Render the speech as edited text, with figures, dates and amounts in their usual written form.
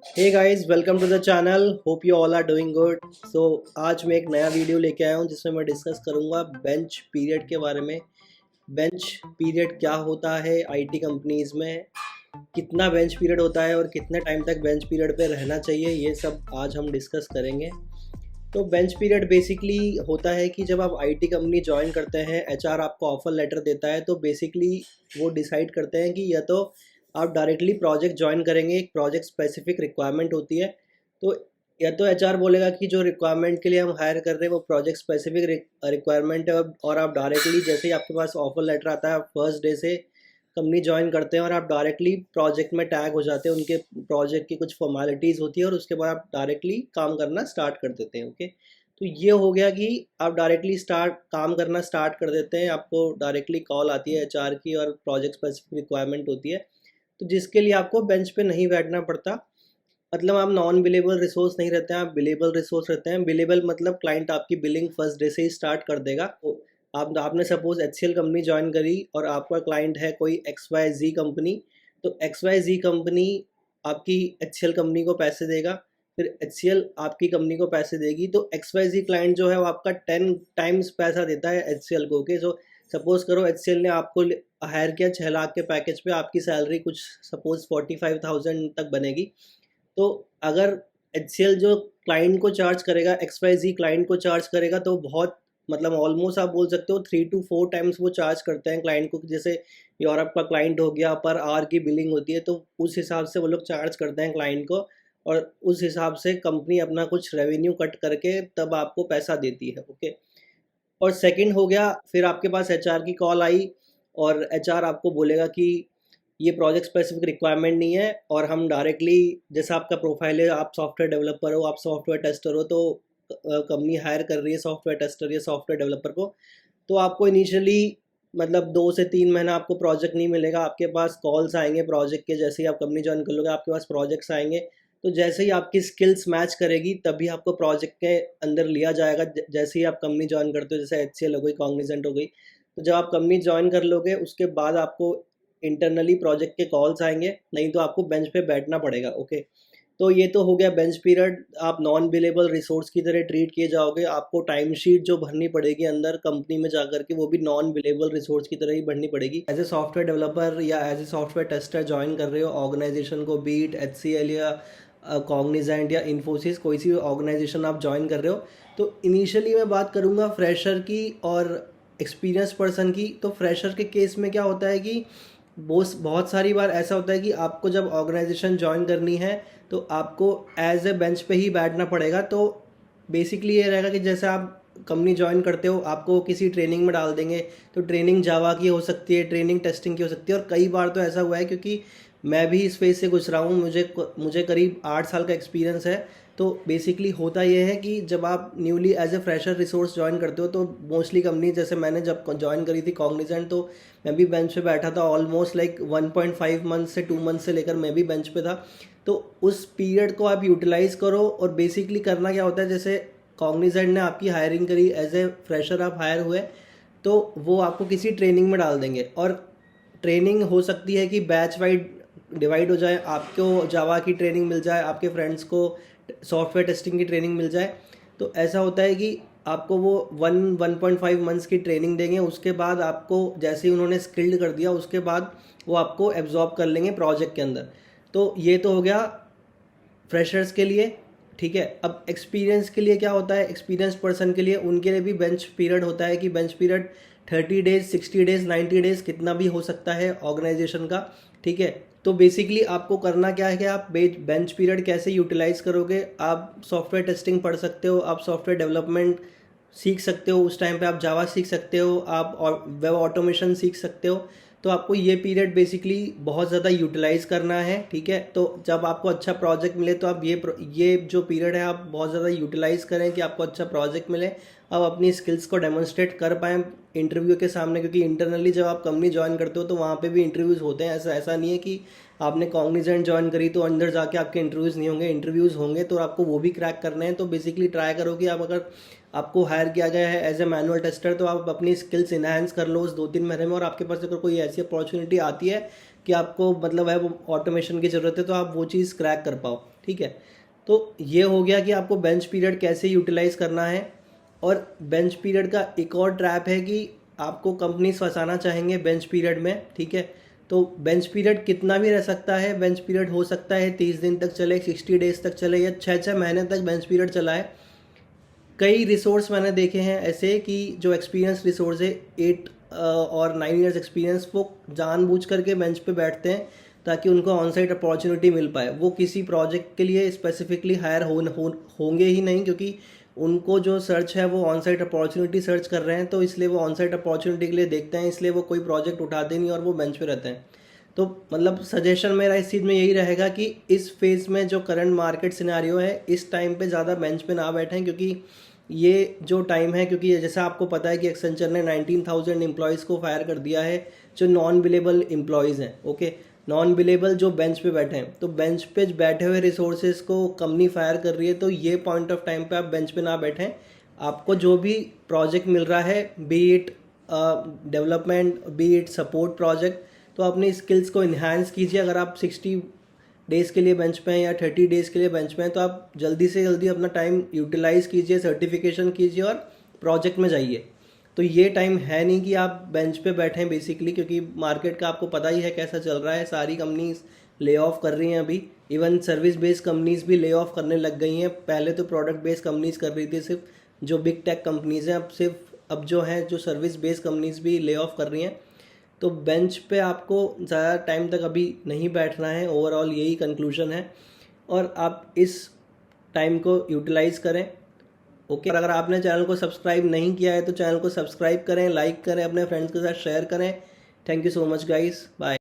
Hey guys, welcome to the channel. Hope you all are doing good. So आज मैं एक नया video लेके आया हूँ जिसमें मैं डिस्कस करूँगा बेंच पीरियड के बारे में। बेंच पीरियड क्या होता है आईटी कंपनीज़ में, कितना बेंच पीरियड होता है और कितने टाइम तक बेंच पीरियड पे रहना चाहिए, ये सब आज हम डिस्कस करेंगे। तो बेंच पीरियड बेसिकली होता है कि जब आप आईटी कंपनी ज्वाइन करते हैं, एचआर आपको ऑफर लेटर देता है, तो बेसिकली वो डिसाइड करते हैं कि या तो आप डायरेक्टली प्रोजेक्ट ज्वाइन करेंगे। एक प्रोजेक्ट स्पेसिफिक रिक्वायरमेंट होती है, तो या तो एचआर बोलेगा कि जो रिक्वायरमेंट के लिए हम हायर कर रहे हैं वो प्रोजेक्ट स्पेसिफिक रिक्वायरमेंट है, और आप डायरेक्टली जैसे ही आपके पास ऑफर लेटर आता है, आप फर्स्ट डे से कंपनी ज्वाइन करते हैं और आप डायरेक्टली प्रोजेक्ट में टैग हो जाते हैं। उनके प्रोजेक्ट की कुछ फॉर्मेलिटीज़ होती है और उसके बाद आप डायरेक्टली काम करना स्टार्ट कर देते हैं। ओके, तो ये हो गया कि आप डायरेक्टली काम करना स्टार्ट कर देते हैं। आपको डायरेक्टली कॉल आती है एचआर की और प्रोजेक्ट स्पेसिफिक रिक्वायरमेंट होती है, तो जिसके लिए आपको बेंच पे नहीं बैठना पड़ता। मतलब आप नॉन बिलेबल रिसोर्स नहीं रहते हैं, आप बिलेबल रिसोर्स रहते हैं। बिलेबल मतलब क्लाइंट आपकी बिलिंग फर्स्ट डे से ही स्टार्ट कर देगा। तो आपने सपोज एचसीएल कंपनी ज्वाइन करी और आपका क्लाइंट है कोई XYZ कंपनी, तो XYZ कंपनी आपकी एचसीएल कंपनी को पैसे देगा, फिर एचसीएल आपकी कंपनी को पैसे देगी। तो XYZ क्लाइंट जो है वो आपका 10 टाइम्स पैसा देता है एचसीएल को। ओके, सो सपोज करो एचसीएल ने आपको हायर किया 6 लाख के पैकेज पे, आपकी सैलरी कुछ सपोज 45,000 तक बनेगी। तो अगर एचसीएल जो क्लाइंट को चार्ज करेगा, XYZ क्लाइंट को चार्ज करेगा, तो बहुत मतलब ऑलमोस्ट आप बोल सकते हो 3 to 4 टाइम्स वो चार्ज करते हैं क्लाइंट को। जैसे यूरोप का क्लाइंट हो गया, पर आवर की बिलिंग होती है, तो उस हिसाब से वो लोग चार्ज करते हैं क्लाइंट को, और उस हिसाब से कंपनी अपना कुछ रेवेन्यू कट करके तब आपको पैसा देती है। ओके, और सेकंड हो गया, फिर आपके पास एचआर की कॉल आई और एचआर आपको बोलेगा कि ये प्रोजेक्ट स्पेसिफिक रिक्वायरमेंट नहीं है, और हम डायरेक्टली, जैसा आपका प्रोफाइल है, आप सॉफ्टवेयर डेवलपर हो, आप सॉफ्टवेयर टेस्टर हो, तो कंपनी हायर कर रही है सॉफ्टवेयर टेस्टर या सॉफ्टवेयर डेवलपर को, तो आपको इनिशियली मतलब 2 से 3 महीना आपको प्रोजेक्ट नहीं मिलेगा। आपके पास कॉल्स आएंगे प्रोजेक्ट के, जैसे ही आप कंपनी ज्वाइन कर लोगे आपके पास प्रोजेक्ट्स आएंगे। तो जैसे ही आपकी स्किल्स मैच करेगी तभी आपको प्रोजेक्ट के अंदर लिया जाएगा। जैसे ही आप कंपनी ज्वाइन करते हो, जैसे एचसीएल हो गई, कॉग्निजेंट हो गई, तो जब आप कंपनी ज्वाइन कर लोगे उसके बाद आपको इंटरनली प्रोजेक्ट के कॉल्स आएंगे, नहीं तो आपको बेंच पे बैठना पड़ेगा। ओके, तो ये तो हो गया बेंच पीरियड। आप नॉन बिलेबल रिसोर्स की तरह ट्रीट किए जाओगे। आपको टाइम शीट जो भरनी पड़ेगी अंदर कंपनी में जाकर के, वो भी नॉन बिलेबल रिसोर्स की तरह ही भरनी पड़ेगी। एज ए सॉफ्टवेयर डेवलपर या as a software tester join कर रहे हो ऑर्गेनाइजेशन को, बीट HCL या कॉग्निजेंट या इन्फोसिस, कोई सी ऑर्गेनाइजेशन आप ज्वाइन कर रहे हो, तो इनिशियली मैं बात करूँगा फ्रेशर की और एक्सपीरियंस पर्सन की। तो फ्रेशर के केस में क्या होता है कि बहुत सारी बार ऐसा होता है कि आपको जब ऑर्गेनाइजेशन ज्वाइन करनी है तो आपको एज ए बेंच पे ही बैठना पड़ेगा। तो बेसिकली ये रहेगा कि जैसे आप कंपनी ज्वाइन करते हो, आपको किसी ट्रेनिंग में डाल देंगे, तो ट्रेनिंग जावा की हो सकती है, ट्रेनिंग टेस्टिंग की हो सकती है। और कई बार तो ऐसा हुआ है, क्योंकि मैं भी इस फेज से गुजरा हूँ, मुझे करीब 8 साल का एक्सपीरियंस है। तो बेसिकली होता ये है कि जब आप newly as a fresher resource join करते हो, तो मोस्टली कंपनी, जैसे मैंने जब ज्वाइन करी थी कॉग्निजेंट, तो मैं भी बेंच पे बैठा था ऑलमोस्ट लाइक 1.5 मंथ से 2 मंथ से लेकर मैं भी बेंच पे था। तो उस पीरियड को आप यूटिलाइज करो। और बेसिकली करना क्या होता है, जैसे कॉग्निजेंट ने आपकी हायरिंग करी, एज ए फ्रेशर आप हायर हुए, तो वो आपको किसी ट्रेनिंग में डाल देंगे। और ट्रेनिंग हो सकती है कि बैच वाइड डिवाइड हो जाए, आपको जावा की ट्रेनिंग मिल जाए, आपके फ्रेंड्स को सॉफ्टवेयर टेस्टिंग की ट्रेनिंग मिल जाए। तो ऐसा होता है कि आपको वो 1.5 मंथ्स की ट्रेनिंग देंगे। उसके बाद आपको जैसे ही उन्होंने स्किल्ड कर दिया, उसके बाद वो आपको एब्जॉर्ब कर लेंगे प्रोजेक्ट के अंदर। तो ये तो हो गया फ्रेशर्स के लिए। ठीक है, अब एक्सपीरियंस के लिए क्या होता है, एक्सपीरियंस पर्सन के लिए, उनके लिए भी बेंच पीरियड होता है कि bench period 30 days, 60 days, 90 days, कितना भी हो सकता है ऑर्गेनाइजेशन का। ठीक है, तो बेसिकली आपको करना क्या है कि आप बेंच पीरियड कैसे यूटिलाइज करोगे। आप सॉफ्टवेयर टेस्टिंग पढ़ सकते हो, आप सॉफ्टवेयर डेवलपमेंट सीख सकते हो, उस टाइम पे आप जावा सीख सकते हो, आप वेब ऑटोमेशन सीख सकते हो। तो आपको ये पीरियड बेसिकली बहुत ज़्यादा यूटिलाइज़ करना है। ठीक है, तो जब आपको अच्छा प्रोजेक्ट मिले तो आप ये जो पीरियड है आप बहुत ज़्यादा यूटिलाइज़ करें कि आपको अच्छा प्रोजेक्ट मिले, आप अपनी स्किल्स को डेमोन्स्ट्रेट कर पाएँ इंटरव्यू के सामने। क्योंकि इंटरनली जब आप कंपनी ज्वाइन करते हो तो वहाँ पे भी इंटरव्यूज़ होते हैं। ऐसा नहीं है कि आपने कॉग्निजेंट ज्वाइन करी तो अंदर जाके आपके इंटरव्यूज़ नहीं होंगे, इंटरव्यूज़ होंगे, तो आपको वो भी क्रैक करने हैं। तो बेसिकली ट्राई करो कि आप, अगर आपको हायर किया गया है एज ए मैनुअल टेस्टर, तो आप अपनी स्किल्स इन्हांस कर लो उस 2-3 महीने में। और आपके पास अगर कोई ऐसी अपॉर्चुनिटी आती है कि आपको मतलब है वो ऑटोमेशन की ज़रूरत है, तो आप वो चीज़ क्रैक कर पाओ। ठीक है, तो ये हो गया कि आपको बेंच पीरियड कैसे यूटिलाइज करना है। और बेंच पीरियड का एक और ट्रैप है कि आपको कंपनीज फंसाना चाहेंगे बेंच पीरियड में, ठीक है। तो बेंच पीरियड कितना भी रह सकता है, बेंच पीरियड हो सकता है 30 दिन तक चले, 60 डेज तक चले, या 6 महीने तक बेंच पीरियड चला है। कई रिसोर्स मैंने देखे हैं ऐसे कि जो एक्सपीरियंस रिसोर्स है 8 और 9 ईयर्स एक्सपीरियंस, वो जानबूझ करके बेंच पे बैठते हैं ताकि उनको ऑन साइट अपॉर्चुनिटी मिल पाए। वो किसी प्रोजेक्ट के लिए स्पेसिफिकली हायर होंगे ही नहीं, क्योंकि उनको जो सर्च है वो ऑन साइट अपॉर्चुनिटी सर्च कर रहे हैं, तो इसलिए वो ऑन साइट अपॉर्चुनिटी के लिए देखते हैं, इसलिए वो कोई प्रोजेक्ट उठाते नहीं और वो बेंच पे रहते हैं। तो मतलब सजेशन मेरा इस चीज़ में यही रहेगा कि इस फेज़ में जो करंट मार्केट सिनेरियो है, इस टाइम पे ज़्यादा बेंच पे ना बैठें, क्योंकि ये जो टाइम है, क्योंकि जैसा आपको पता है कि एक्सेंचर ने 19,000 एम्प्लॉयज़ को फायर कर दिया है जो नॉन बिलेबल एम्प्लॉयज़ हैं। ओके, नॉन बिलेबल जो बेंच पे बैठे हैं, तो बेंच पे बैठे हुए रिसोर्सेज को कंपनी फायर कर रही है, तो ये पॉइंट ऑफ टाइम पे आप बेंच पे ना बैठें। आपको जो भी प्रोजेक्ट मिल रहा है, B it development, B it support project, तो अपनी स्किल्स को इन्हांस कीजिए। अगर आप 60 डेज़ के लिए बेंच पे हैं या 30 डेज़ के लिए बेंच पे हैं, तो आप जल्दी से जल्दी अपना टाइम यूटिलाइज़ कीजिए, सर्टिफिकेशन कीजिए और प्रोजेक्ट में जाइए। तो ये टाइम है नहीं कि आप बेंच पे बैठें बेसिकली, क्योंकि मार्केट का आपको पता ही है कैसा चल रहा है। सारी कंपनीज ले ऑफ कर रही हैं अभी, इवन सर्विस बेस्ड कंपनीज भी ले ऑफ करने लग गई हैं। पहले तो प्रोडक्ट बेस्ड कंपनीज कर रही थी सिर्फ, जो बिग टेक कंपनीज हैं, अब जो है जो सर्विस बेस्ड कंपनीज भी ले ऑफ कर रही हैं। तो बेंच पे आपको ज़्यादा टाइम तक अभी नहीं बैठना है, ओवरऑल यही कंक्लूजन है। और आप इस टाइम को यूटिलाइज़ करें। ओके, और अगर आपने चैनल को सब्सक्राइब नहीं किया है तो चैनल को सब्सक्राइब करें, लाइक करें, अपने फ्रेंड्स के साथ शेयर करें। Thank you so much guys, bye.